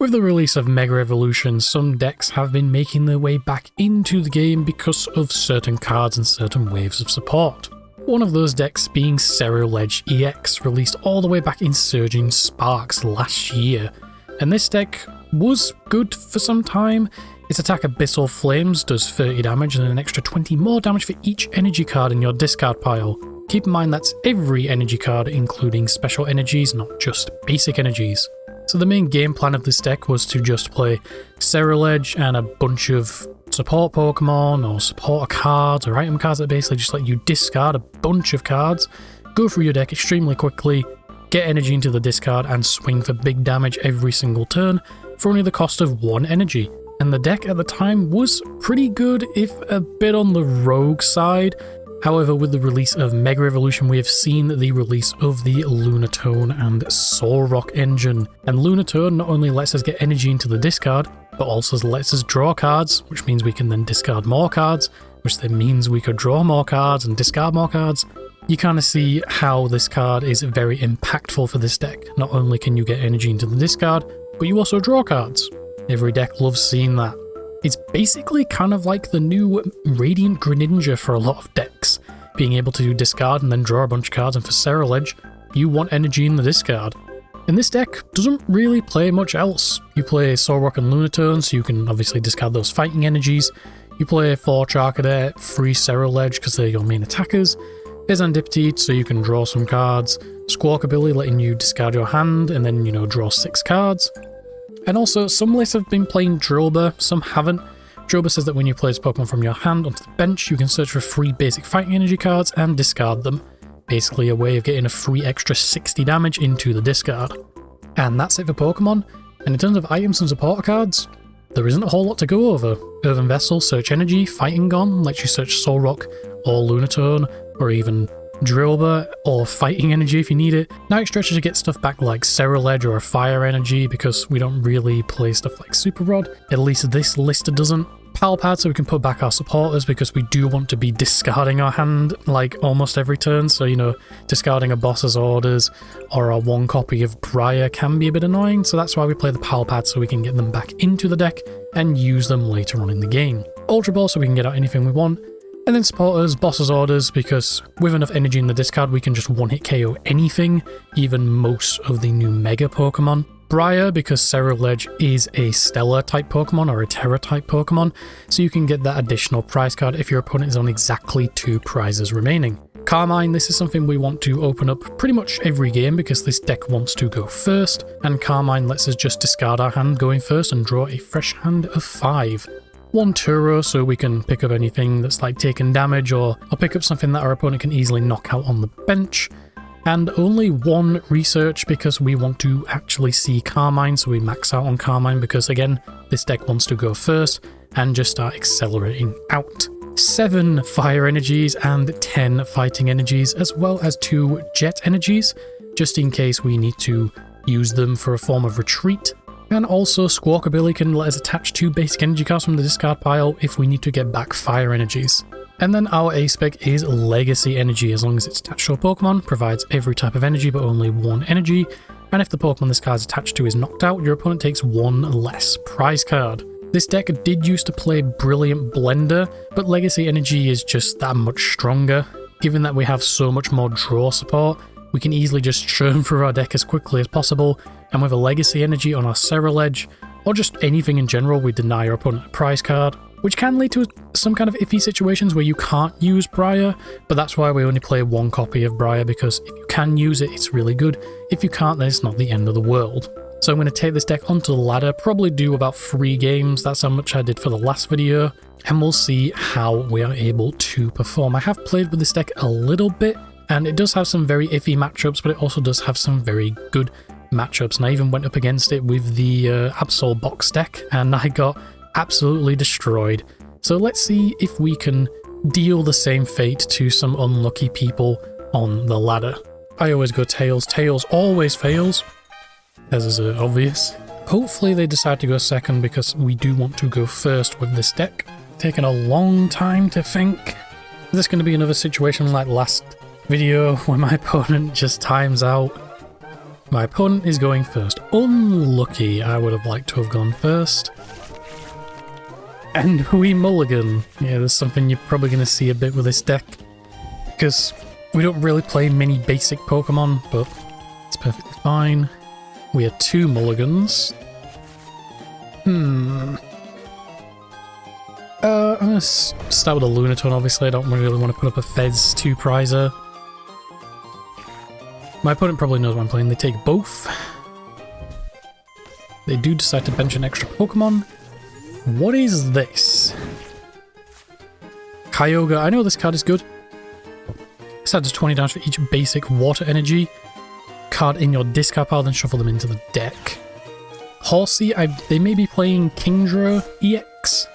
With the release of Mega Evolution, some decks have been making their way back into the game because of certain cards and certain waves of support. One of those decks being Ceruledge EX, released all the way back in Surging Sparks last year. And this deck was good for some time. Its attack Abyssal Flames does 30 damage and an extra 20 more damage for each energy card in your discard pile. Keep in mind that's every energy card, including special energies, not just basic energies. So the main game plan of this deck was to just play Ceruledge and a bunch of support Pokemon or supporter cards or item cards that basically just let you discard a bunch of cards, go through your deck extremely quickly, get energy into the discard and swing for big damage every single turn for only the cost of 1 energy. And the deck at the time was pretty good, if a bit on the rogue side. However, with the release of Mega Evolution, we have seen the release of the Lunatone and Solrock engine. And Lunatone not only lets us get energy into the discard, but also lets us draw cards, which means we can then discard more cards, which then means we could draw more cards and discard more cards. You kind of see how this card is very impactful for this deck. Not only can you get energy into the discard, but you also draw cards. Every deck loves seeing that. It's basically kind of like the new Radiant Greninja for a lot of decks, being able to discard and then draw a bunch of cards, and for Ceruledge, you want energy in the discard. And this deck doesn't really play much else. You play Solrock and Lunatone, so you can obviously discard those fighting energies. You play 4 Charcadet, 3 Ceruledge because they're your main attackers. There's Antipatite, so you can draw some cards. Squawkabilly letting you discard your hand and then, draw 6 cards. And also, some lists have been playing Drillbur, some haven't. Drillbur says that when you place Pokemon from your hand onto the bench, you can search for 3 basic fighting energy cards and discard them. Basically a way of getting a free extra 60 damage into the discard. And that's it for Pokemon. And in terms of items and supporter cards, there isn't a whole lot to go over. Earthen Vessel, Search Energy, Fighting Gon lets you search Solrock or Lunatone, or even Drillbur or Fighting Energy if you need it. Night Stretcher to get stuff back like Ceruledge or a Fire Energy because we don't really play stuff like Super Rod. At least this list doesn't. Pal Pad so we can put back our supporters because we do want to be discarding our hand like almost every turn. So, discarding a Boss's Orders or a 1 copy of Briar can be a bit annoying. So that's why we play the Pal Pad so we can get them back into the deck and use them later on in the game. Ultra Ball so we can get out anything we want. And then supporters, Boss's Orders, because with enough energy in the discard we can just one-hit KO anything, even most of the new Mega Pokemon. Briar, because Ceruledge is a Stellar type Pokemon or a Terra type Pokemon, so you can get that additional prize card if your opponent is on exactly 2 prizes remaining. Carmine, this is something we want to open up pretty much every game because this deck wants to go first, and Carmine lets us just discard our hand going first and draw a fresh hand of 5. 1 Turo so we can pick up anything that's like taking damage or pick up something that our opponent can easily knock out on the bench. And only 1 Research because we want to actually see Carmine, so we max out on Carmine because again, this deck wants to go first and just start accelerating out. 7 Fire Energies and 10 Fighting Energies, as well as 2 Jet Energies, just in case we need to use them for a form of retreat. And also Squawkabilly can let us attach 2 basic energy cards from the discard pile if we need to get back Fire Energies. And then our ace spec is Legacy Energy, as long as it's attached to a Pokemon, provides every type of energy but only 1 energy, and if the Pokemon this card is attached to is knocked out, your opponent takes 1 less prize card. This deck did used to play Brilliant Blender, but Legacy Energy is just that much stronger. Given that we have so much more draw support, we can easily just churn through our deck as quickly as possible, and with a Legacy Energy on our Ceruledge, or just anything in general, we deny your opponent a prize card, which can lead to some kind of iffy situations where you can't use Briar, but that's why we only play 1 copy of Briar, because if you can use it, it's really good. If you can't, then it's not the end of the world. So I'm going to take this deck onto the ladder, probably do about 3 games, that's how much I did for the last video, and we'll see how we are able to perform. I have played with this deck a little bit, and it does have some very iffy matchups, but it also does have some very good matchups, and I even went up against it with the Absol box deck, and I got absolutely destroyed. So let's see if we can deal the same fate to some unlucky people on the ladder. I always go Tails. Tails always fails, as is obvious. Hopefully they decide to go second because we do want to go first with this deck. Taking a long time to think. Is this going to be another situation like last video where my opponent just times out? My opponent is going first. Unlucky. I would have liked to have gone first. And we mulligan. Yeah, there's something you're probably going to see a bit with this deck. Because we don't really play many basic Pokemon, but it's perfectly fine. We are 2 mulligans. I'm going to start with a Lunatone, obviously. I don't really want to put up a Fez 2 prizer. My opponent probably knows what I'm playing. They take both. They do decide to bench an extra Pokemon. What is this? Kyogre. I know this card is good. This adds 20 damage for each basic water energy card in your discard pile, then shuffle them into the deck. Horsey. They may be playing Kingdra EX.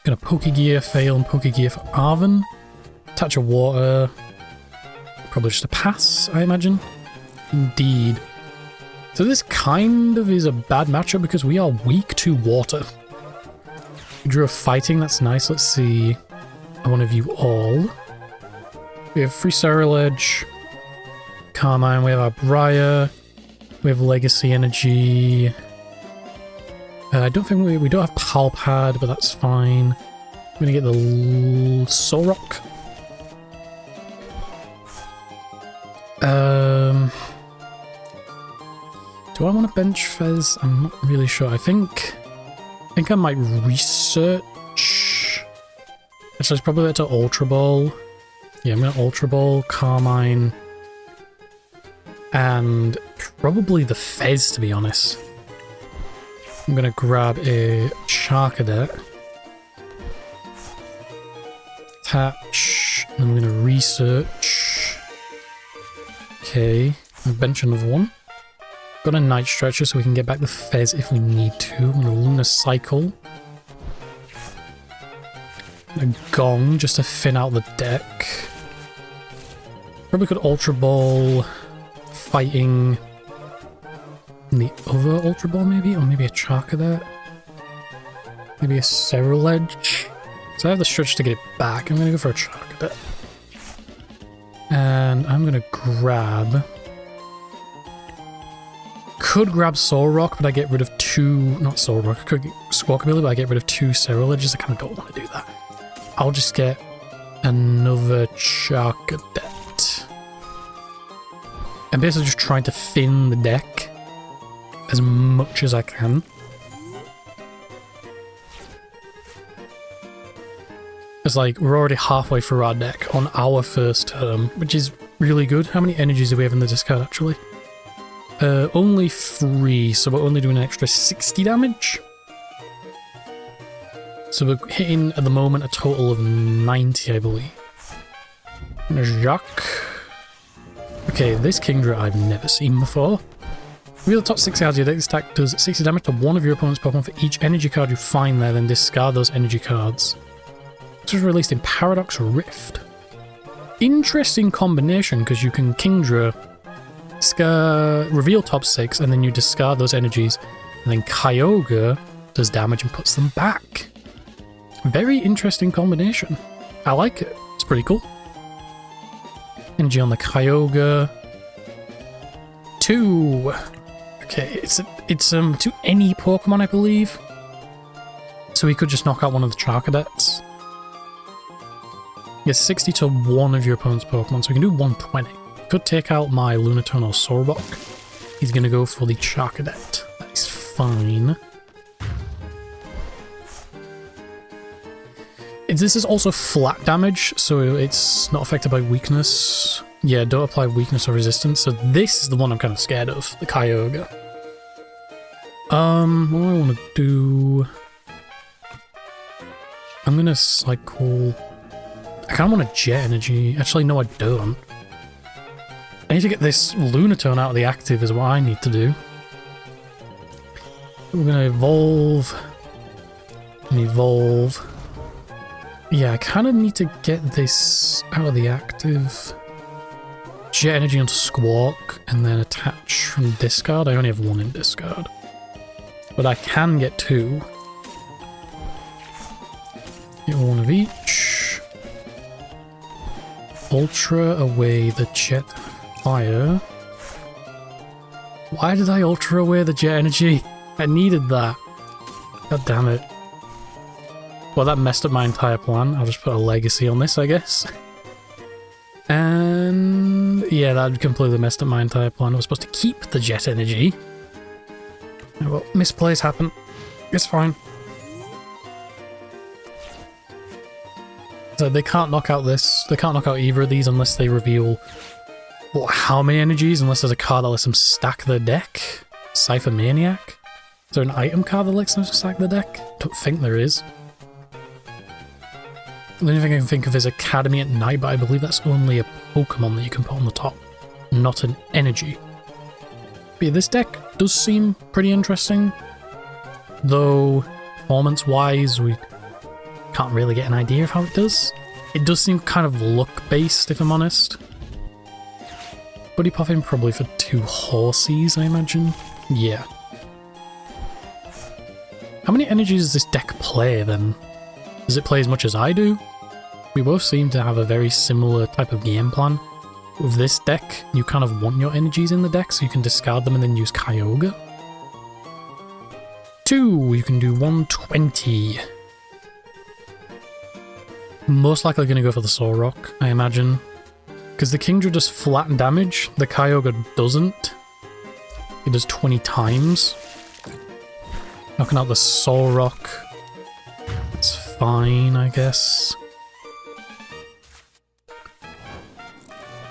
Gonna Pokegear, fail, and Pokegear for Arven. Touch of water. Probably just a pass, I imagine. Indeed. So this kind of is a bad matchup because we are weak to water. We drew a fighting, that's nice. Let's see. I want to view all. We have free Ceruledge, Carmine, we have our Briar, we have Legacy Energy. I don't think we don't have Power Pad, but that's fine. I'm gonna get the Solrock. Do I want to bench Fez? I'm not really sure. I think I might research. Actually, it's probably better to Ultra Ball. Yeah, I'm gonna Ultra Ball, Carmine, and probably the Fez, to be honest. I'm gonna grab a Charcadet, attach, and I'm gonna research. Okay, I'm bench another one. Got a Night Stretcher so we can get back the Fez if we need to. I'm gonna Lunar Cycle. A Gong just to thin out the deck. Probably could Ultra Ball, Fighting. And the other Ultra Ball maybe? Or maybe a Charcadet? Maybe a Ceruledge? So I have the stretch to get it back. I'm going to go for a Charcadet. And I'm going to grab... Could grab Solrock, but I get rid of 2... Not Solrock. I could get Squawkabilly, but I get rid of 2 Ceruledges. I kind of don't want to do that. I'll just get another Charcadet. I'm basically just trying to thin the deck as much as I can. It's like we're already halfway through our deck on our first turn, which is really good. How many energies do we have in the discard actually? Only 3, so we're only doing an extra 60 damage. So we're hitting at the moment a total of 90, I believe. Jacques. Okay, this Kingdra I've never seen before. Reveal the top 6 cards of your deck. This attack does 60 damage to one of your opponent's Pokemon for each energy card you find there, then discard those energy cards. This was released in Paradox Rift. Interesting combination, because you can Kingdra, reveal top 6, and then you discard those energies, and then Kyogre does damage and puts them back. Very interesting combination. I like it. It's pretty cool. Energy on the Kyogre. 2. Okay, it's to any Pokemon, I believe. So we could just knock out one of the Charcadets. It's 60 to one of your opponent's Pokemon, so we can do 120. Could take out my Lunatone or Solrock. He's gonna go for the Charcadet. That is fine. This is also flat damage, so it's not affected by weakness. Yeah, don't apply weakness or resistance. So this is the one I'm kind of scared of, the Kyogre. What do I want to do? I'm gonna cycle. I kind of want a Jet Energy. Actually, no, I don't. I need to get this Lunatone out of the active is what I need to do. We're gonna evolve. And evolve. Yeah, I kind of need to get this out of the active. Jet Energy onto Squawk, and then attach from discard. I only have 1 in discard. But I can get 2. Get 1 of each. ultra away the jet fire. Why did I ultra away the jet energy? I needed that. God damn it. Well, that messed up my entire plan. I'll just put a legacy on this, I guess. And yeah, that completely messed up my entire plan. I was supposed to keep the jet energy. Well, misplays happen. It's fine. So they can't knock out this. They can't knock out either of these unless they reveal how many energies, unless there's a card that lets them stack their deck. Cypher Maniac? Is there an item card that lets them stack the deck? Don't think there is. The only thing I can think of is Academy at Night, but I believe that's only a Pokemon that you can put on the top, not an energy. But yeah, this deck does seem pretty interesting, though performance-wise we can't really get an idea of how it does. It does seem kind of luck-based, if I'm honest. Buddy Puffin probably for 2 Horsies, I imagine. Yeah. How many energies does this deck play, then? Does it play as much as I do? We both seem to have a very similar type of game plan. With this deck, you kind of want your energies in the deck so you can discard them and then use Kyogre. 2, you can do 120. Most likely going to go for the Solrock, I imagine. Because the Kingdra does flat damage, the Kyogre doesn't. It does 20 times. Knocking out the Solrock. That's fine, I guess.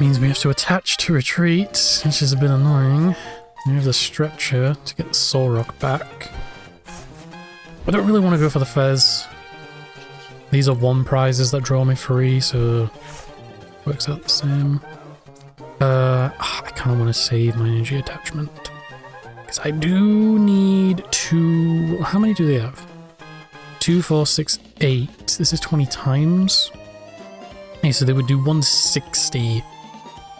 Means we have to attach to retreat, which is a bit annoying. We have the Stretcher to get the Solrock back. I don't really want to go for the Fez. These are 1 prizes that draw me free, so works out the same. I kind of want to save my energy attachment. Because I do need 2... How many do they have? 2, 4, 6, 8. This is 20 times. Okay, so they would do 160.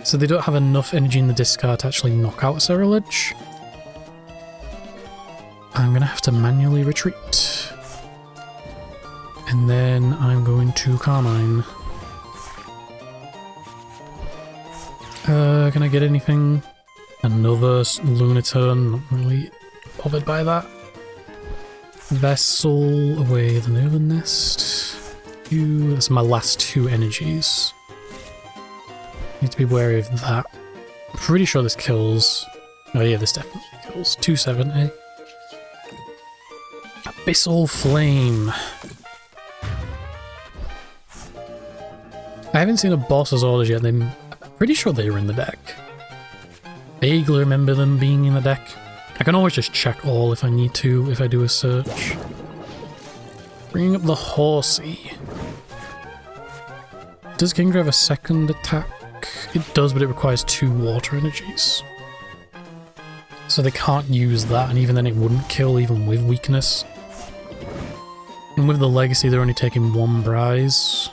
So they don't have enough energy in the discard to actually knock out Ceruledge. I'm going to have to manually retreat. And then I'm going to Carmine. Can I get anything? Another Lunatone, not really bothered by that. Vessel, away the Nervin Nest. That's my last 2 energies. Need to be wary of that. I'm pretty sure this kills. Oh yeah, this definitely kills. 270. Abyssal Flame. I haven't seen a boss's orders yet. I'm pretty sure they were in the deck. Vaguely remember them being in the deck. I can always just check all if I need to, if I do a search. Bringing up the Horsey. Does Kingdra have a second attack? It does, but it requires 2 water energies. So they can't use that, and even then it wouldn't kill even with weakness. And with the Legacy, they're only taking 1 prize.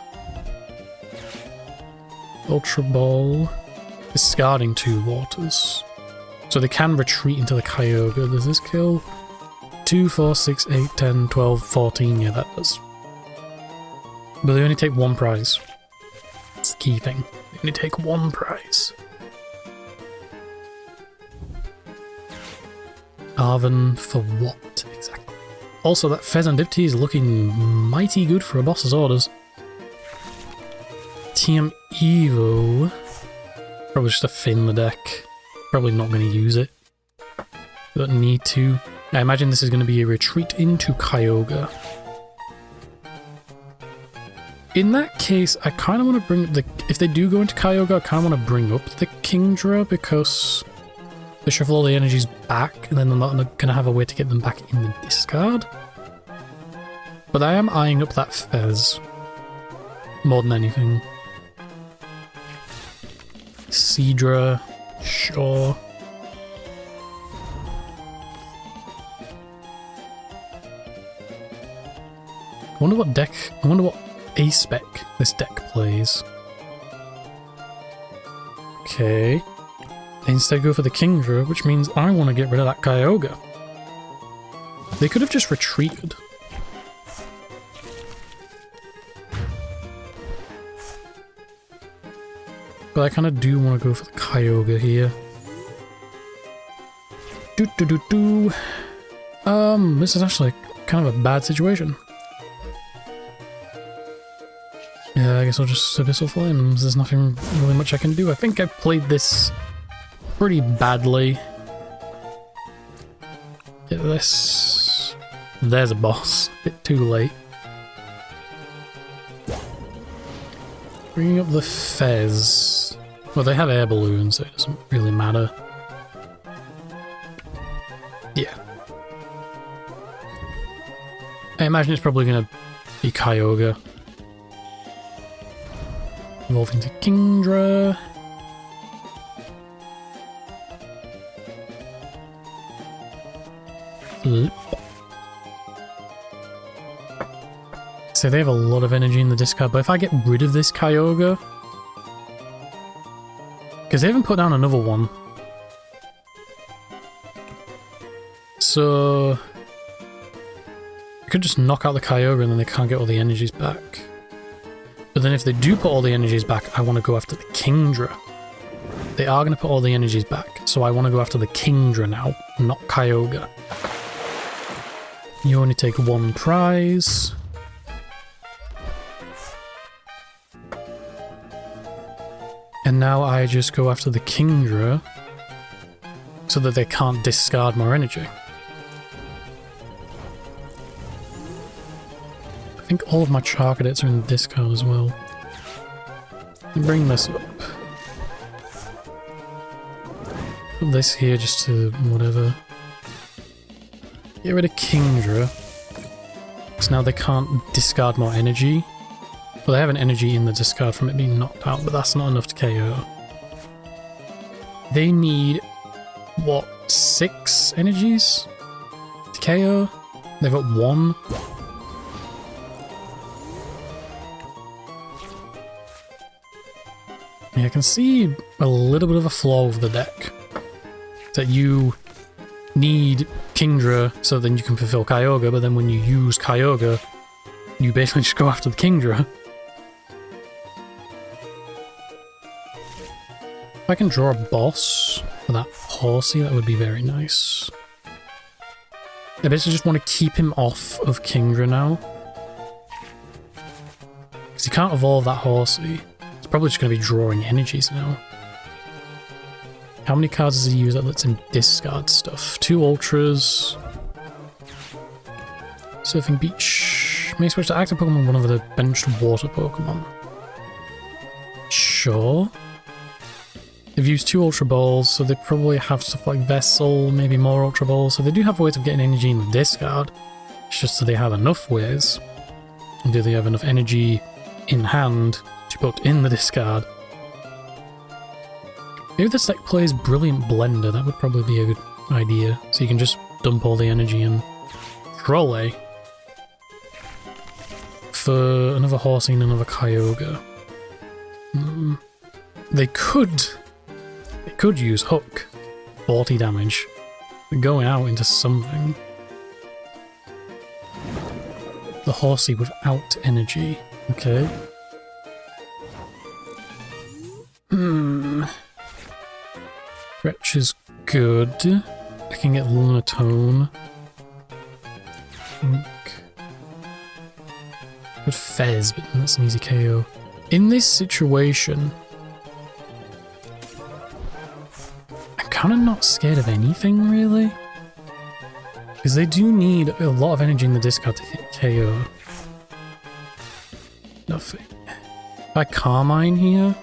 Ultra Ball. Discarding 2 waters. So they can retreat into the Kyogre. Does this kill? 2, 4, 6, 8, 10, 12, 14. Yeah, that does. But they only take 1 prize. That's the key thing. They only take 1 prize. Arven for what, exactly? Also, that Fezandipity is looking mighty good for a boss's orders. TM Evo. Probably just a Fin the deck. Probably not going to use it. Don't need to. I imagine this is going to be a retreat into Kyogre. In that case, I kind of want to bring up the... If they do go into Kyogre, I kind of want to bring up the Kingdra because they shuffle all the energies back and then they're not going to have a way to get them back in the discard. But I am eyeing up that Fez more than anything. Seadra, sure. I wonder what A-spec this deck plays. Okay. They instead go for the Kingdra, which means I want to get rid of that Kyogre. They could have just retreated. But I kind of do want to go for the Kyogre here. This is actually kind of a bad situation. Yeah, I guess I'll just Abyssal Flames. There's nothing really much I can do. I think I played this pretty badly. Get this. There's a boss. Bit too late. Bringing up the Fez. Well, they have air balloons, so it doesn't really matter. Yeah. I imagine it's probably going to be Kyogre. Evolving to Kingdra. Flip. So they have a lot of energy in the discard, but if I get rid of this Kyogre... Because they haven't put down another one. So... I could just knock out the Kyogre and then they can't get all the energies back. But then if they do put all the energies back, I want to go after the Kingdra. They are going to put all the energies back, so I want to go after the Kingdra now, not Kyogre. You only take one prize. And now I just go after the Kingdra so that they can't discard more energy. I think all of my Charcadets are in the discard as well. Bring this up. Put this here just to whatever. Get rid of Kingdra. So now they can't discard more energy. Well, they have an energy in the discard from it being knocked out, but that's not enough to KO. They need, what, 6 energies to KO? They've got 1. Yeah, I can see a little bit of a flaw with the deck. That you need Kingdra so then you can fulfill Kyogre, but then when you use Kyogre, you basically just go after the Kingdra. If I can draw a boss for that Horsey, that would be very nice. I basically just want to keep him off of Kingdra now. Because you can't evolve that Horsey. It's probably just going to be drawing energies now. How many cards does he use that lets him discard stuff? 2 Ultras. Surfing Beach. May switch to active Pokemon, one of the benched water Pokemon. Sure. They've used 2 Ultra Balls, so they probably have stuff like Vessel, maybe more Ultra Balls, so they do have ways of getting energy in the discard. It's just that they have enough ways. And do they have enough energy in hand to put in the discard? Maybe this deck plays Brilliant Blender, that would probably be a good idea. So you can just dump all the energy in. Trolley. For another Horsey and another Kyogre. They could use Hook. 40 damage. They're going out into something. The Horsey without energy. Okay. Stretch is good. I can get Lunatone. Good Fez, but that's an easy KO. In this situation, I'm kind of not scared of anything, really. Because they do need a lot of energy in the discard to hit KO. Nothing. If I Carmine here,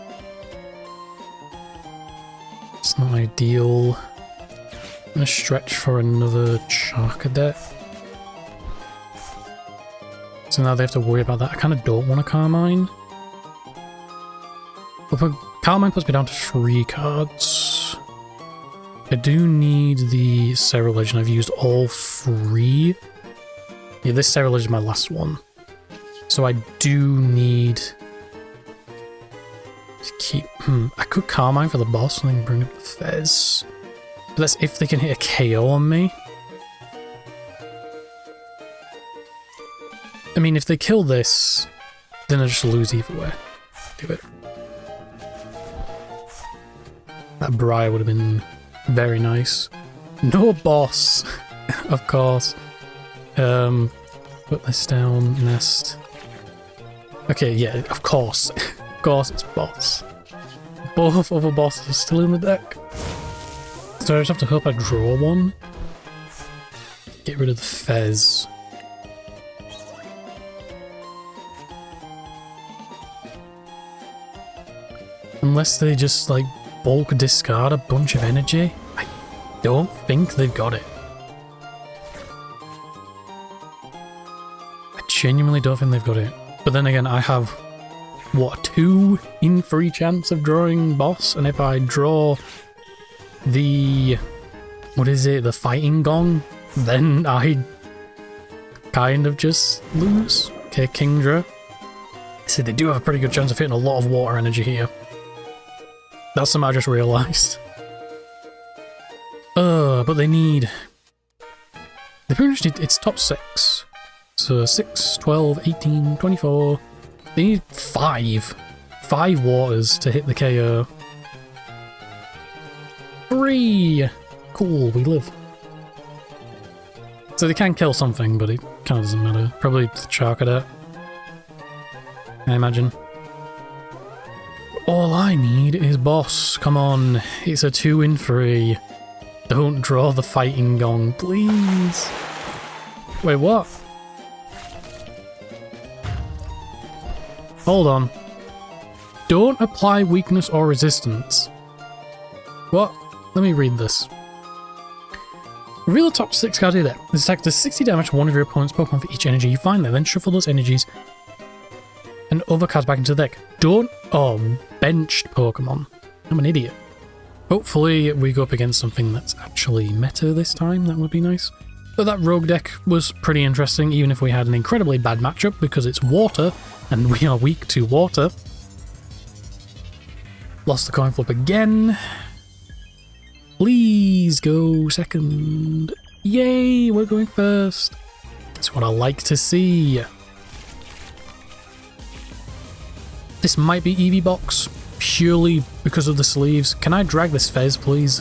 it's not ideal. I'm gonna stretch for another Charcadet. So now they have to worry about that. I kind of don't want a Carmine. But Carmine puts me down to 3 cards. I do need the Ceruledge, and I've used all 3. Yeah, this Ceruledge is my last one. So I do need to keep... I could Carmine for the boss and then bring up the Fez. But that's if they can hit a KO on me. I mean, if they kill this, then I just lose either way. Do it. That briar would have been very nice. No boss, of course. Put this down, nest. Okay, yeah, of course. Of course it's boss. Both other bosses are still in the deck. So I just have to hope I draw one. Get rid of the fez. Unless they just like bulk discard a bunch of energy. I don't think they've got it. I genuinely don't think they've got it. But then again, I have, what, 2 in 3 chance of drawing boss? And if I draw the, what is it, the fighting gong, then I kind of just lose. Okay, Kingdra. See, they do have a pretty good chance of hitting a lot of water energy here. That's something I just realised. But they need... They pretty much need... It's top 6. So 6, 12, 18, 24... They need 5. 5 waters to hit the KO. 3! Cool, we live. So they can kill something, but it kind of doesn't matter. Probably the Charcadet, I imagine. All I need is boss. Come on, it's a 2 in 3. Don't draw the fighting gong, please. Wait, what? Hold on. Don't apply weakness or resistance. What? Let me read this. Reveal the top 6 cards of your deck. This attack does 60 damage to one of your opponent's Pokemon for each energy you find there. Then shuffle those energies and other cards back into the deck. Don't... Oh, benched Pokemon. I'm an idiot. Hopefully we go up against something that's actually meta this time. That would be nice. But that rogue deck was pretty interesting, even if we had an incredibly bad matchup because it's water and we are weak to water. Lost the coin flip again. Please go second. Yay, we're going first. That's what I like to see. This might be EV box, purely because of the sleeves. Can I drag this fez, please?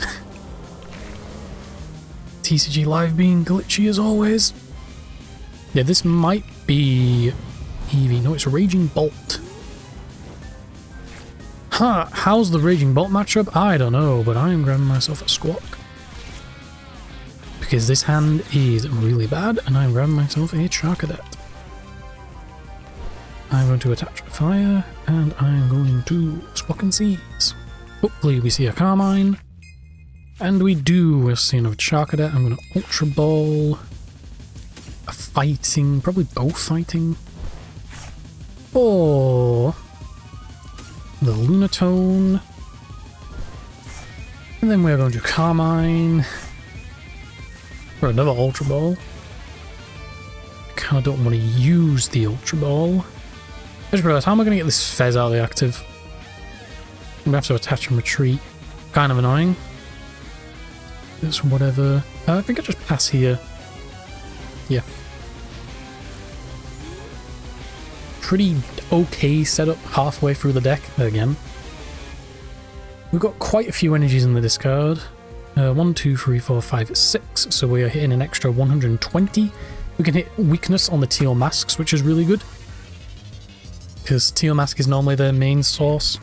TCG Live being glitchy as always. Yeah, this might be EV. No, it's Raging Bolt. Huh, how's the Raging Bolt matchup? I don't know, but I'm grabbing myself a Squawk. Because this hand is really bad, and I'm grabbing myself a Charcadet. I'm going to attach fire, and I'm going to Squawk and Seize. Hopefully we see a Carmine. And we do. We're seeing a Charcadet. I'm going to Ultra Ball. A Fighting, probably both Fighting. Or the Lunatone. And then we're going to Carmine. For another Ultra Ball. I kind of don't want to use the Ultra Ball. I just realised, how am I going to get this Fez out of the active? I'm going to have to attach and retreat. Kind of annoying. It's whatever. I think I just pass here. Yeah. Pretty okay setup halfway through the deck again. We've got quite a few energies in the discard. 1, 2, 3, 4, 5, 6. So we are hitting an extra 120. We can hit weakness on the Teal Masks, which is really good. Because Teal Mask is normally the main source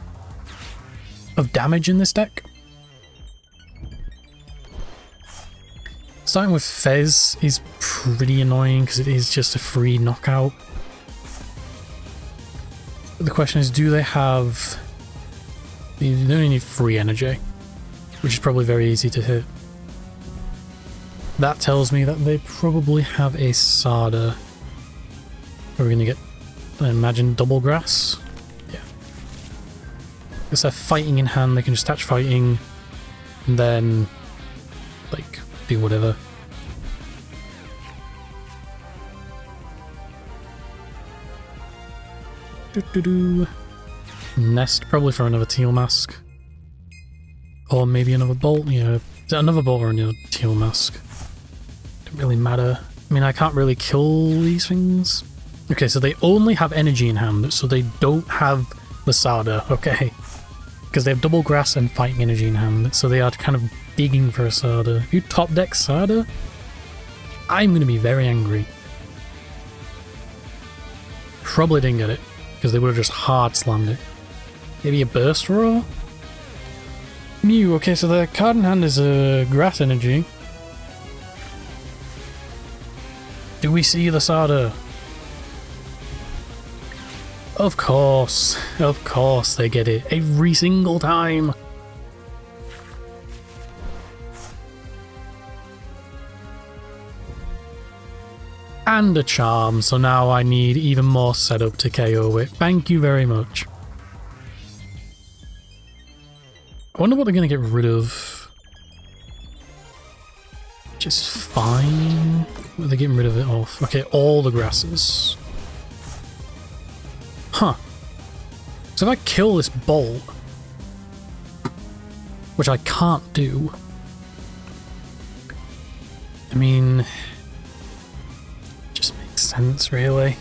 of damage in this deck. Starting with Fez is pretty annoying because it is just a free knockout. But the question is, do they have... They only need free energy, which is probably very easy to hit. That tells me that they probably have a Sada. Are we going to get, I imagine, double grass? Yeah. Because they're fighting in hand, they can just attach fighting, and then, like, do whatever. Nest, probably for another Teal Mask. Or maybe another Bolt, yeah. Another Bolt or another Teal Mask. Don't really matter. I mean, I can't really kill these things. Okay, so they only have energy in hand, so they don't have the Sada. Okay. because they have double grass and fighting energy in hand, so they are kind of digging for a Sada. If you top deck Sada, I'm going to be very angry. Probably didn't get it, because they would have just hard slammed it. Maybe a burst roar? Mew, okay, so the card in hand is a grass energy. Do we see the Sada? Of course they get it every single time. And a charm, so now I need even more setup to KO it. Thank you very much. I wonder what they're going to get rid of. Just fine. What are they getting rid of it off? Okay, all the grasses. Huh. So if I kill this bolt, which I can't do, I mean, just makes sense, really.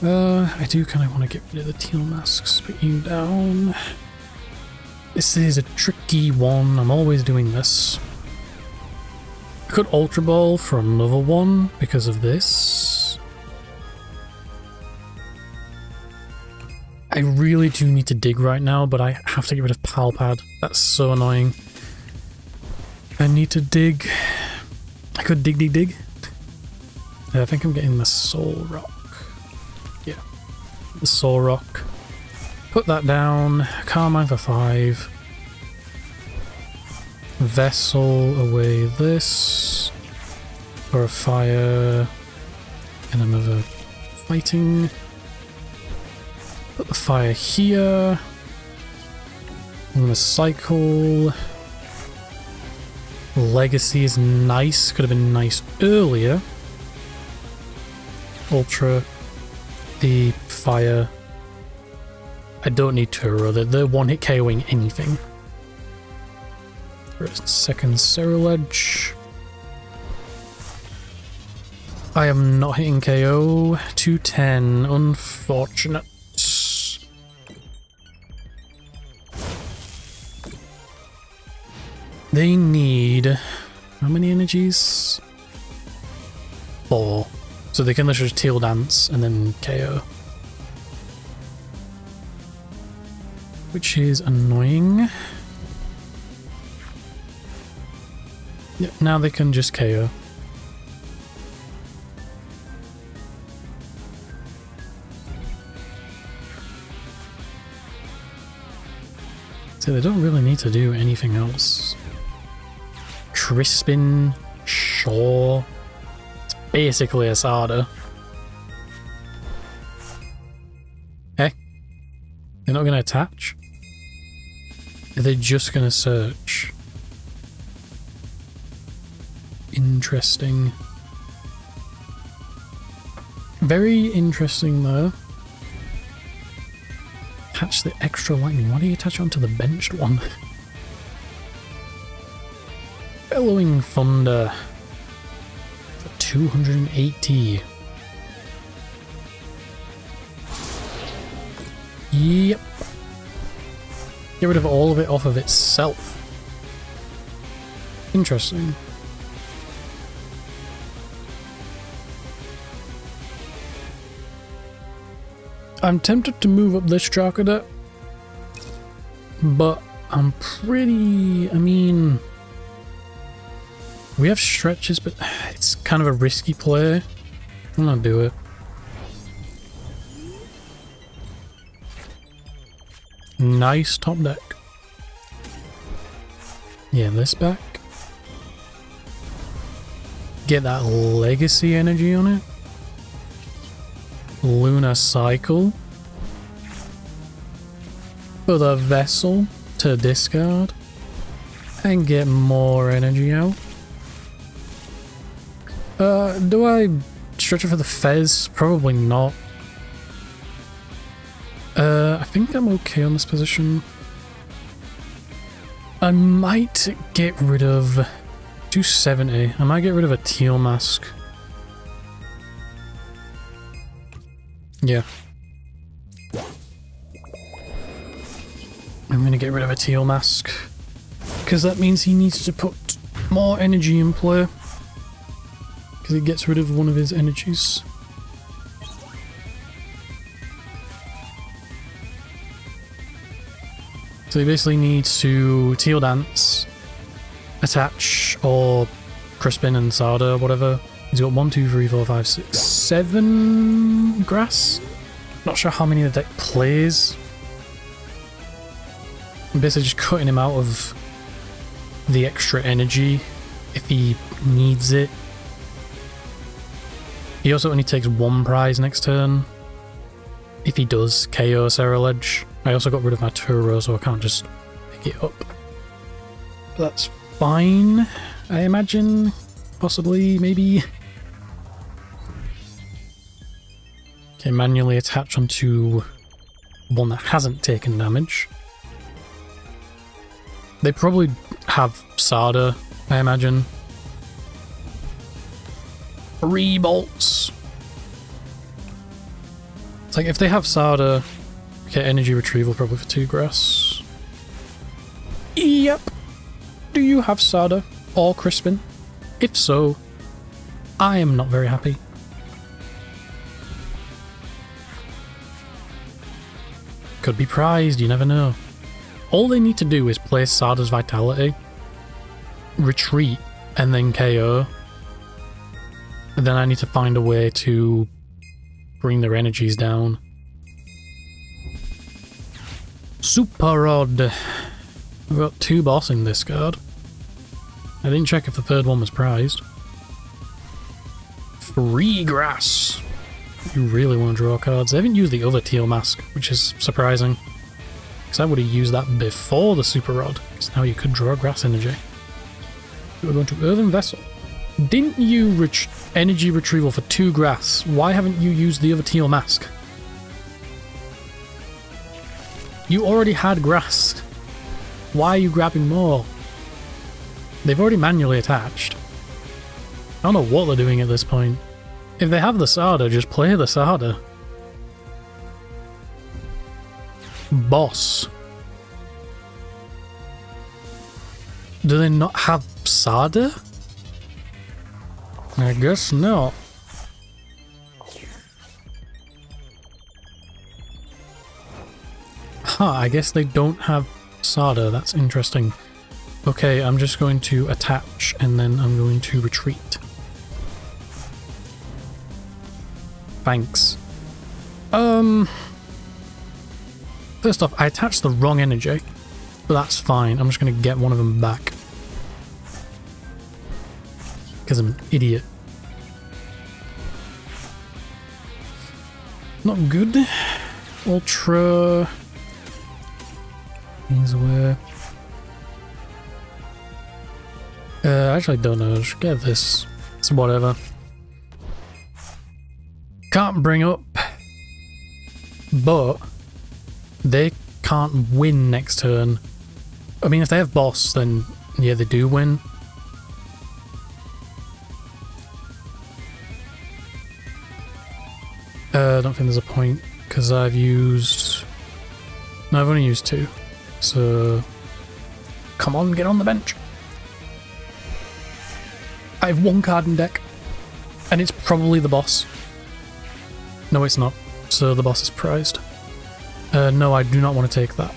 I do kind of want to get rid of the teal masks, put you down. This is a tricky one, I'm always doing this. I could Ultra Ball for another one because of this. I really do need to dig right now, but I have to get rid of Palpad. That's so annoying. I need to dig. I could dig. I think I'm getting the Soul Rock. Yeah, the Soul Rock. Put that down. Carmine for 5. Vessel away this. For a fire. And another fighting. Put the fire here. I'm gonna cycle. Legacy is nice. Could have been nice earlier. Ultra. The fire. I don't need Turo. They're one-hit KOing anything. First, second Ceruledge. I am not hitting KO. 210. Unfortunate. They need... how many energies? 4. So they can literally just Teal Dance and then KO. Which is annoying. Yep, now they can just KO. So they don't really need to do anything else. Crispin, sure. It's basically a Sada. Hey, they're not going to attach? Are they just going to search? Interesting. Very interesting though. Attach the extra lightning. Why do you attach it onto the benched one? Bellowing Thunder for 280. Yep. Get rid of all of it off of itself. Interesting. I'm tempted to move up this Charcadet, but I'm pretty... I mean... we have stretches, but it's kind of a risky play. I'm gonna do it. Nice top deck. Yeah, this back. Get that legacy energy on it. Lunar Cycle. For the Vessel to discard. And get more energy out. Do I stretch it for the Fez? Probably not. I think I'm okay on this position. I might get rid of 270. I might get rid of a Teal Mask. Yeah. to get rid of a teal mask. Because that means he needs to put more energy in play. Because it gets rid of one of his energies. So he basically needs to teal dance, attach, or Crispin and Sada, or whatever. He's got 1, 2, 3, 4, 5, 6, 7 grass. Not sure how many the deck plays. I'm basically just cutting him out of the extra energy if he needs it. He also only takes 1 prize next turn if he does KO Ceruledge. I also got rid of my Turo, so I can't just pick it up. But that's fine, I imagine. Possibly, maybe. Okay, manually attach onto one that hasn't taken damage. They probably have Sada, I imagine. 3 bolts. It's like if they have Sada, okay, energy retrieval probably for 2 grass. Yep. Do you have Sada or Crispin? If so, I am not very happy. Could be prized, you never know. All they need to do is play Sada's Vitality, retreat, and then KO. And then I need to find a way to bring their energies down. Super Rod. We've got 2 bossing this card. I didn't check if the 3rd one was prized. 3 grass. You really want to draw cards. They haven't used the other teal mask, which is surprising. Because I would have used that before the Super Rod. Because now you could draw grass energy. We're going to Earthen Vessel. Didn't you energy retrieval for 2 grass? Why haven't you used the other teal mask? You already had grass. Why are you grabbing more? They've already manually attached. I don't know what they're doing at this point. If they have the Sada, just play the Sada. Boss. Do they not have Sada? I guess not. Huh, I guess they don't have Sada. That's interesting. Okay, I'm just going to attach and then I'm going to retreat. Thanks. First off, I attached the wrong energy, but that's fine. I'm just going to get one of them back. Because I'm an idiot. Not good. Ultra. He's aware. I actually don't know. Just get this. It's whatever. Can't bring up. But they can't win next turn. I mean, if they have boss, then yeah, they do win. I don't think there's a point because I've used. No, I've only used 2. So come on, get on the bench. I have 1 card in deck, and it's probably the boss. No, it's not. So the boss is prized. No, I do not want to take that,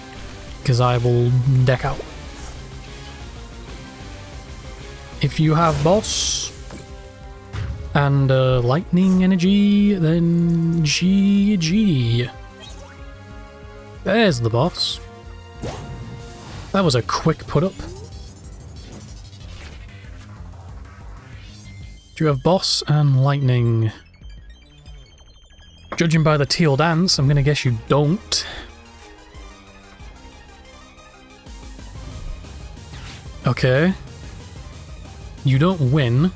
because I will deck out. If you have boss and lightning energy, then GG. There's the boss. That was a quick put up. Do you have boss and lightning? Judging by the teal dance, I'm gonna guess you don't. Okay. You don't win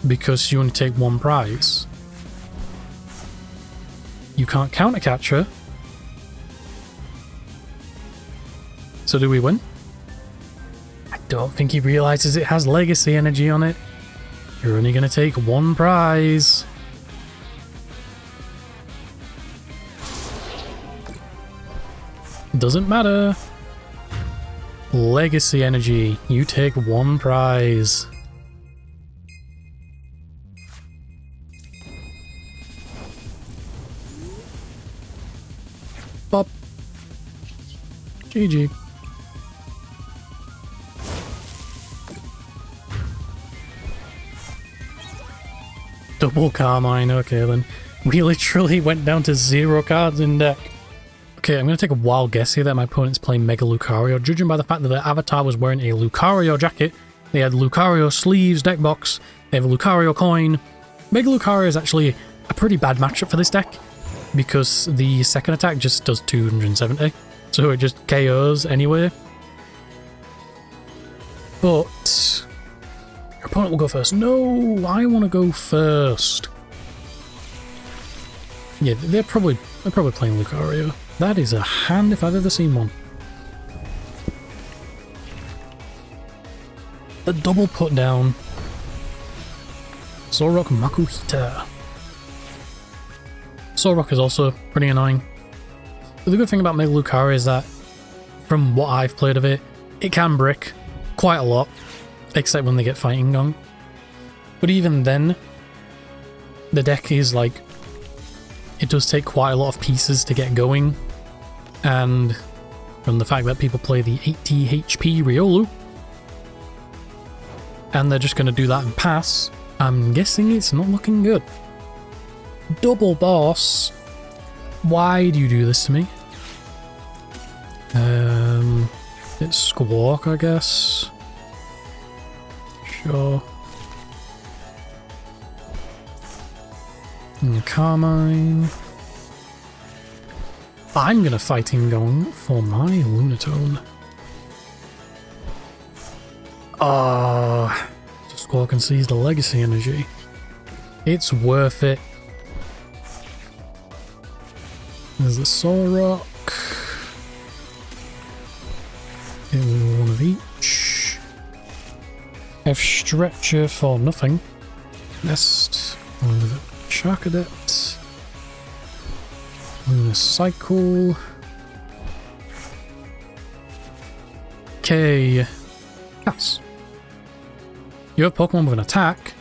because you only take 1 prize. You can't counter capture. So do we win? I don't think he realizes it has legacy energy on it. You're only gonna take 1 prize. Doesn't matter. Legacy energy. You take one prize. Bop. GG. Double Carmine, okay then. We literally went down to 0 cards in deck. Okay, I'm going to take a wild guess here that my opponent's playing Mega Lucario. Judging by the fact that their avatar was wearing a Lucario jacket, they had Lucario sleeves, deck box, they have a Lucario coin. Mega Lucario is actually a pretty bad matchup for this deck, because the second attack just does 270, so it just KOs anyway. But your opponent will go first. No, I want to go first. Yeah, they're probably playing Lucario. That is a hand if I've ever seen one. The double put down. Solrock Makuhita. Solrock is also pretty annoying. But the good thing about Mega Lucario is that, from what I've played of it, it can brick quite a lot, except when they get Fighting Gong. But even then, the deck is like, it does take quite a lot of pieces to get going, and from the fact that people play the 80 HP Riolu, and they're just going to do that and pass, I'm guessing it's not looking good. Double boss. Why do you do this to me? It's Squawk, I guess. Sure. And Carmine. I'm gonna Fighting Gong for my Lunatone. Ah, just Squawk and seize the legacy energy. It's worth it. There's the Solrock. One of each. I have Stretcher for nothing. Nest. One of the Charcadet. Lunar Cycle. Okay. Pass. You have Pokemon with an attack.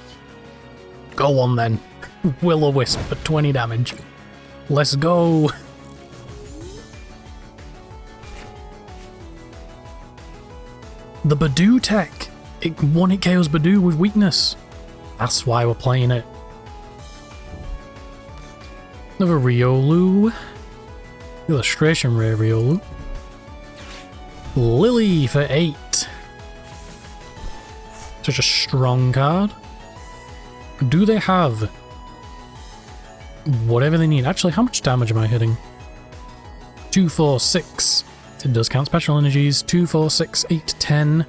Go on then. Will-O-Wisp for 20 damage. Let's go. The Badoo tech. It one-hit KOs Badoo with weakness. That's why we're playing it. Another Riolu. Illustration Rare Riolu. Lily for 8. Such a strong card. Do they have whatever they need? Actually, how much damage am I hitting? 2, 4, 6. It does count special energies. 2, 4, 6, 8, 10,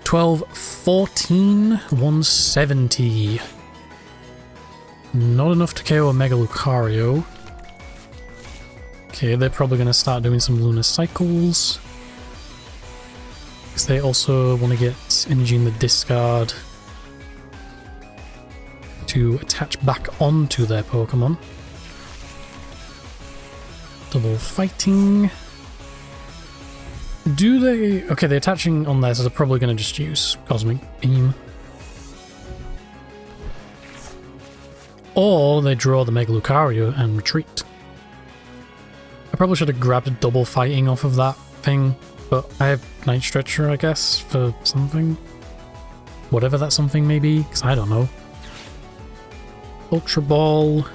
12, 14, 170. Not enough to KO a Mega Lucario. Okay, they're probably going to start doing some Lunar Cycles, because they also want to get energy in the discard to attach back onto their Pokemon. Double Fighting. Do they... Okay, they're attaching on there, so they're probably going to just use Cosmic Beam. Or they draw the Mega Lucario and retreat. I probably should have grabbed a double Fighting off of that thing, but I have Night Stretcher, I guess, for something. Whatever that something may be, because I don't know. Ultra Ball.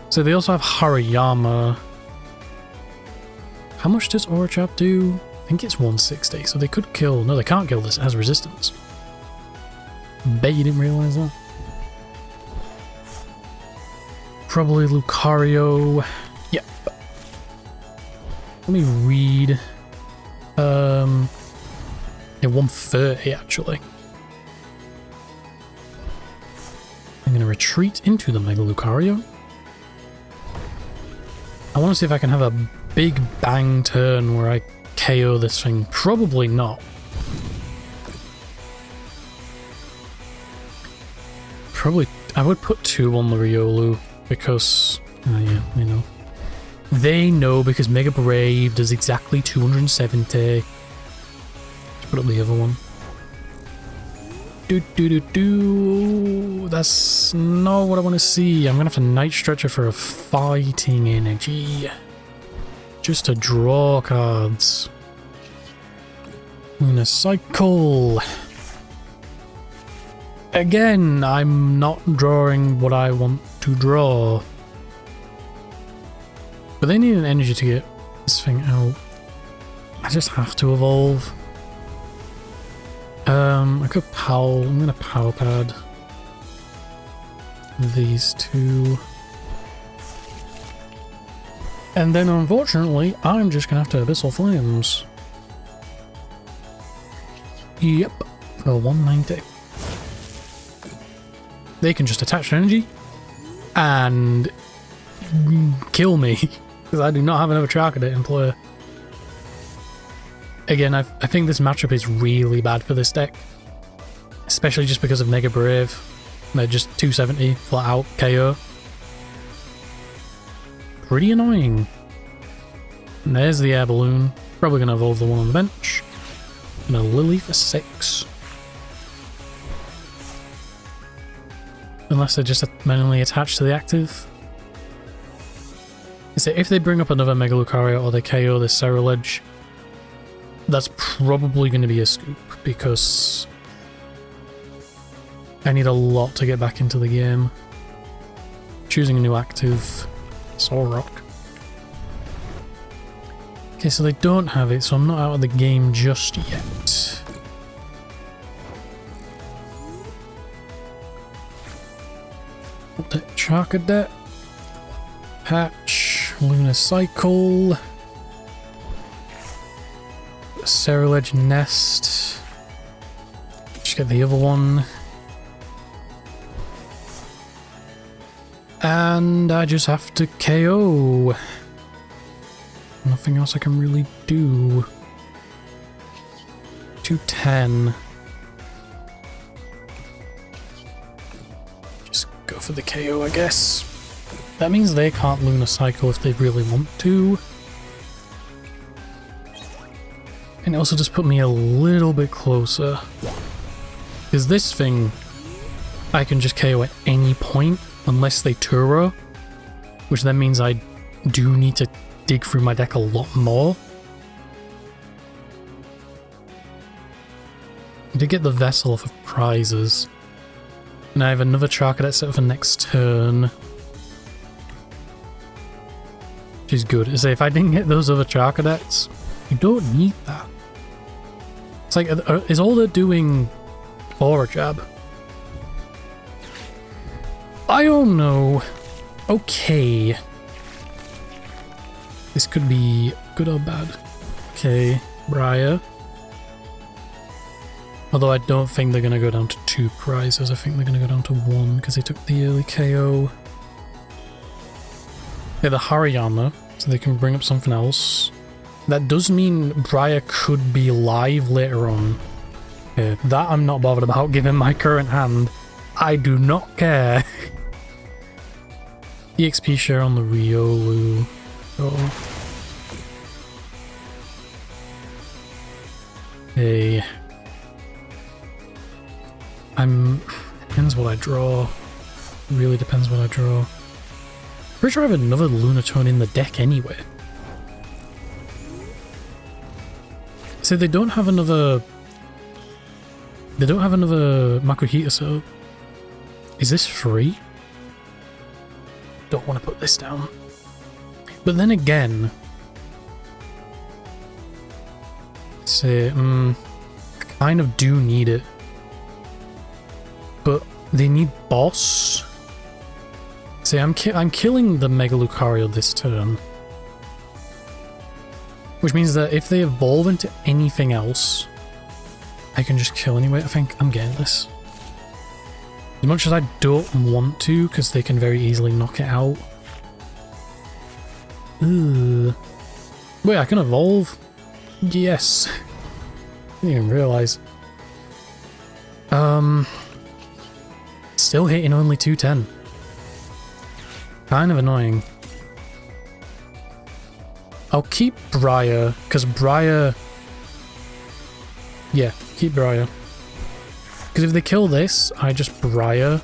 So they also have Hariyama. How much does Orachap do? I think it's 160, so they could kill... No, they can't kill this. It has resistance. Bet you didn't realize that. Probably Lucario. Yep. Let me read. Yeah, 130 actually. I'm gonna retreat into the Mega Lucario. I want to see if I can have a big bang turn where I KO this thing. Probably not. Probably, I would put 2 on the Riolu because, yeah, you know. They know because Mega Brave does exactly 270. Let's put up the other one. That's not what I want to see. I'm gonna have to Night Stretcher for a fighting energy. Just to draw cards. Lunar Cycle. Again, I'm not drawing what I want to draw. But they need an energy to get this thing out. I just have to evolve. I could Power. I'm gonna Power Pad these two. And then unfortunately, I'm just gonna have to Abyssal Flames. Yep, for 190. They can just attach energy and kill me because I do not have another Charcadet in play. Again, I think this matchup is really bad for this deck, especially just because of Mega Brave. They're just 270 flat out KO. Pretty annoying. And there's the Air Balloon. Probably going to evolve the one on the bench. And a Lily for 6. Unless they're just manually attached to the active. So if they bring up another Mega Lucario or they KO this Ceruledge, that's probably going to be a scoop because I need a lot to get back into the game. Choosing a new active, Solrock. Okay, so they don't have it, so I'm not out of the game just yet. Charcadet, Patch, Lunar Cycle, Ceruledge Nest. Just get the other one. And I just have to KO. Nothing else I can really do. 210. Just go for the KO, I guess. That means they can't Lunar Cycle if they really want to. And it also just put me a little bit closer. Because this thing, I can just KO at any point unless they Turo, which then means I do need to dig through my deck a lot more. I did get the Vessel off of prizes. And I have another Charcadet set for next turn. Which is good. So if I didn't get those other Charcadets, you don't need that. It's like, is all they're doing Aura Jab? I don't know. Okay. This could be good or bad. Okay, Briar. Although I don't think they're going to go down to 2 prizes. I think they're going to go down to 1 because they took the early KO. They're the Hariyama, so they can bring up something else. That does mean Briar could be live later on. Okay, that I'm not bothered about given my current hand. I do not care. EXP share on the Riolu. Oh. Hey. Depends what I draw. Really depends what I draw. Pretty sure I have another Lunatone in the deck anyway. So they don't have another... They don't have another Makuhita, so... Is this free? Don't want to put this down. But then again... Say, I kind of do need it. But they need boss. See, I'm killing the Mega Lucario this turn. Which means that if they evolve into anything else, I can just kill anyway. I think I'm getting this. As much as I don't want to, because they can very easily knock it out. Ugh. Wait, I can evolve? Yes. I didn't even realise. Still hitting only 210. Kind of annoying. I'll keep Briar, because Briar... Yeah, keep Briar. Because if they kill this, I just Briar,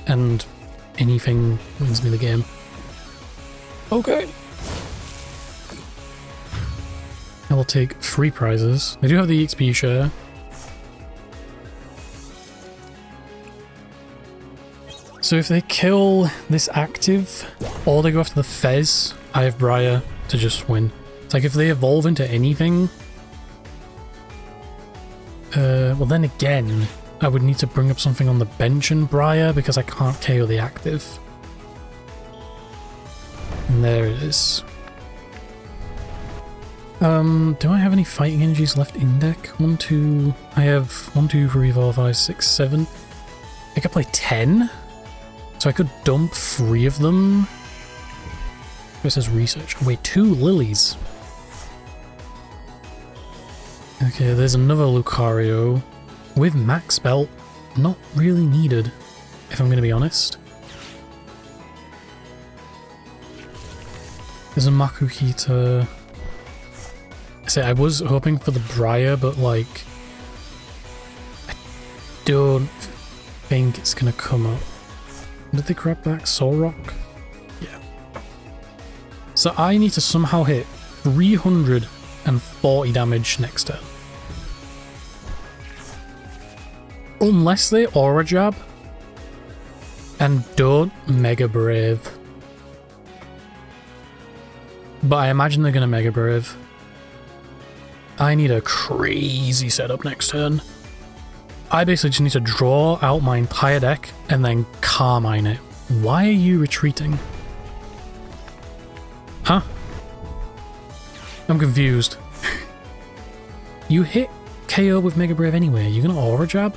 and anything wins me the game. Okay. I will take 3 prizes. They do have the XP share. So if they kill this active, or they go after the Fez, I have Briar to just win. It's like if they evolve into anything... well then again, I would need to bring up something on the bench in Briar because I can't KO the active. And there it is. Do I have any fighting energies left in deck? 1, 2... I have 1, 2, 3, 4, 5, 6, 7. I could play 10? So I could dump 3 of them. This is research. Wait, 2 lilies. Okay, there's another Lucario. With max belt, not really needed, if I'm going to be honest. There's a Makuhita. I was hoping for the Briar, but like, I don't think it's going to come up. Did they grab back Soul Rock? Yeah. So I need to somehow hit 340 damage next turn. Unless they Aura Jab and don't Mega Brave. But I imagine they're going to Mega Brave. I need a crazy setup next turn. I basically just need to draw out my entire deck and then Carmine it. Why are you retreating? Huh? I'm confused. You hit KO with Mega Brave anyway. You're gonna Aura Jab?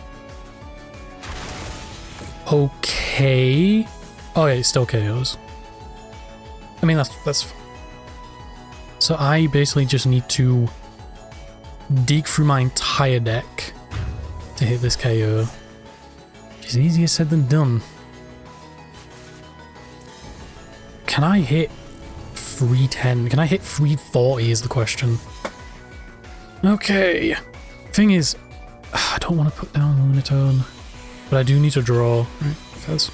Okay. Oh yeah, it still KOs. I mean, that's fine. So I basically just need to dig through my entire deck to hit this KO. Which is easier said than done. Can I hit 310? Can I hit 340 is the question. Okay. Thing is, I don't want to put down Lunatone, but I do need to draw. Right, Fez.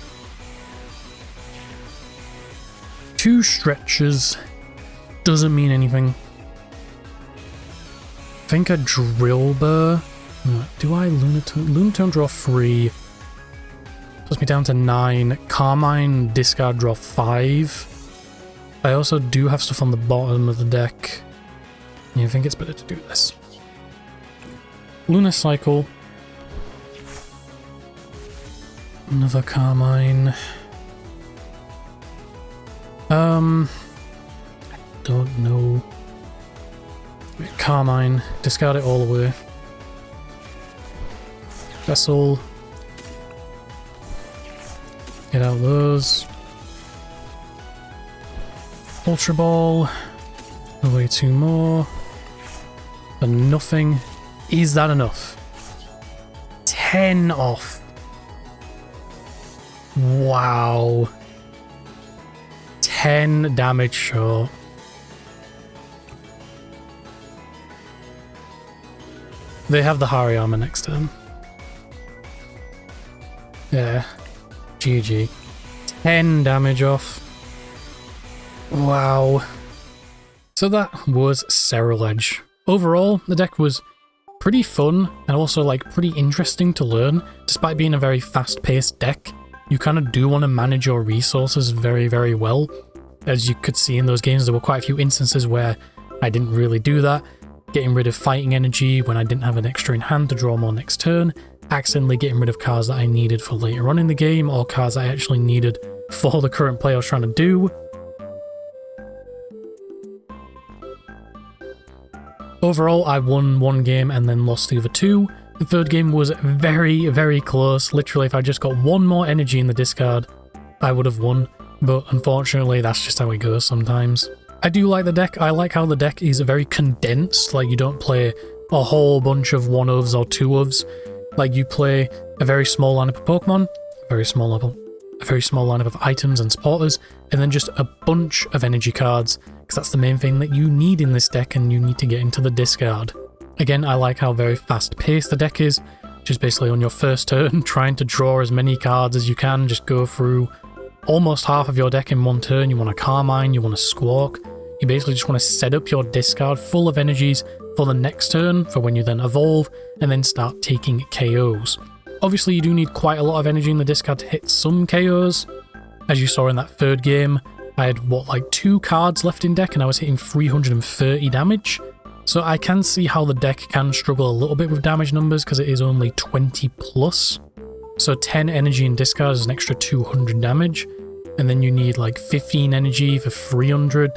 2 stretches doesn't mean anything. I think a Drill Burr. Do I Lunatone? Lunatone draw 3. Puts me down to 9. Carmine discard draw 5. I also do have stuff on the bottom of the deck. Yeah, I think it's better to do this. Lunar Cycle. Another Carmine. I don't know. Carmine. Discard it all the way. Vessel. Get out those. Ultra Ball. Away 2 more. And nothing. Is that enough? 10 off. Wow. 10 damage short. They have the Hariyama next turn. Yeah. GG. 10 damage off. Wow. So that was Ceruledge. Overall, the deck was pretty fun and also like pretty interesting to learn. Despite being a very fast-paced deck, you kind of do want to manage your resources very, very well. As you could see in those games, there were quite a few instances where I didn't really do that. Getting rid of fighting energy when I didn't have an extra in hand to draw more next turn. Accidentally getting rid of cards that I needed for later on in the game, or cards I actually needed for the current play I was trying to do. Overall, I won 1 game and then lost the other 2. The 3rd game was very, very close. Literally, if I just got 1 more energy in the discard, I would have won. But unfortunately, that's just how it goes sometimes. I do like the deck. I like how the deck is very condensed. Like, you don't play a whole bunch of 1-ofs or 2-ofs. Like, you play a very small lineup of Pokemon, a very small a very small lineup of items and supporters, and then just a bunch of energy cards, because that's the main thing that you need in this deck and you need to get into the discard. Again, I like how very fast paced the deck is, just basically on your first turn, trying to draw as many cards as you can, just go through almost half of your deck in one turn. You want a Carmine, you want a Squawk, you basically just want to set up your discard full of energies for the next turn, for when you then evolve, and then start taking KOs. Obviously you do need quite a lot of energy in the discard to hit some KOs. As you saw in that third game, I had like 2 cards left in deck and I was hitting 330 damage. So I can see how the deck can struggle a little bit with damage numbers because it is only 20 plus. So 10 energy in discard is an extra 200 damage, and then you need like 15 energy for 300.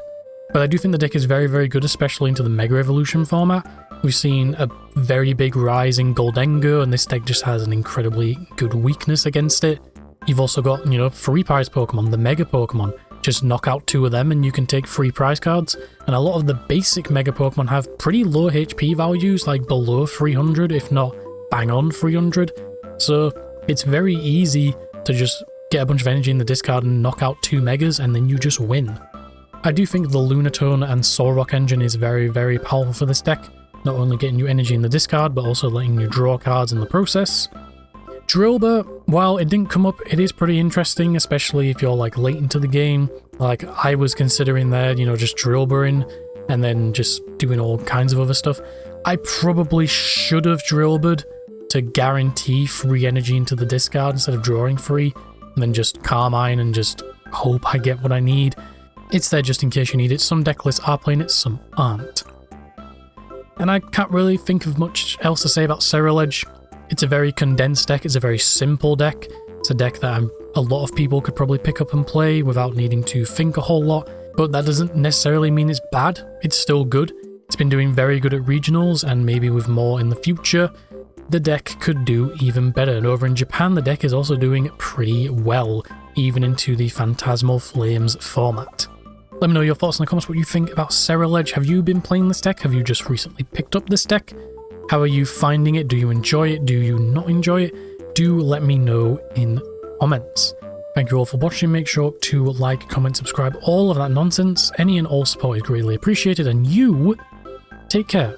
But I do think the deck is very, very good, especially into the Mega Evolution format. We've seen a very big rise in Goldengo, and this deck just has an incredibly good weakness against it. You've also got, free prize Pokemon, the Mega Pokemon. Just knock out 2 of them and you can take free prize cards. And a lot of the basic Mega Pokemon have pretty low HP values, like below 300, if not bang on 300. So it's very easy to just get a bunch of energy in the discard and knock out 2 Megas, and then you just win. I do think the Lunatone and Solrock engine is very, very powerful for this deck. Not only getting you energy in the discard, but also letting you draw cards in the process. Drillbur, while it didn't come up, it is pretty interesting, especially if you're like late into the game. Like I was considering there, just Drillburing and then just doing all kinds of other stuff. I probably should have Drillbured to guarantee free energy into the discard instead of drawing free, and then just Carmine and just hope I get what I need. It's there just in case you need it. Some deck lists are playing it, some aren't. And I can't really think of much else to say about Ceruledge. It's a very condensed deck, it's a very simple deck. It's a deck that a lot of people could probably pick up and play without needing to think a whole lot, but that doesn't necessarily mean it's bad. It's still good. It's been doing very good at regionals, and maybe with more in the future, the deck could do even better. And over in Japan, the deck is also doing pretty well, even into the Phantasmal Flames format. Let me know your thoughts in the comments what you think about Ceruledge. Have you been playing this deck? Have you just recently picked up this deck? How are you finding it? Do you enjoy it? Do you not enjoy it? Do let me know in comments. Thank you all for watching. Make sure to like, comment, subscribe, all of that nonsense. Any and all support is greatly appreciated, and you take care.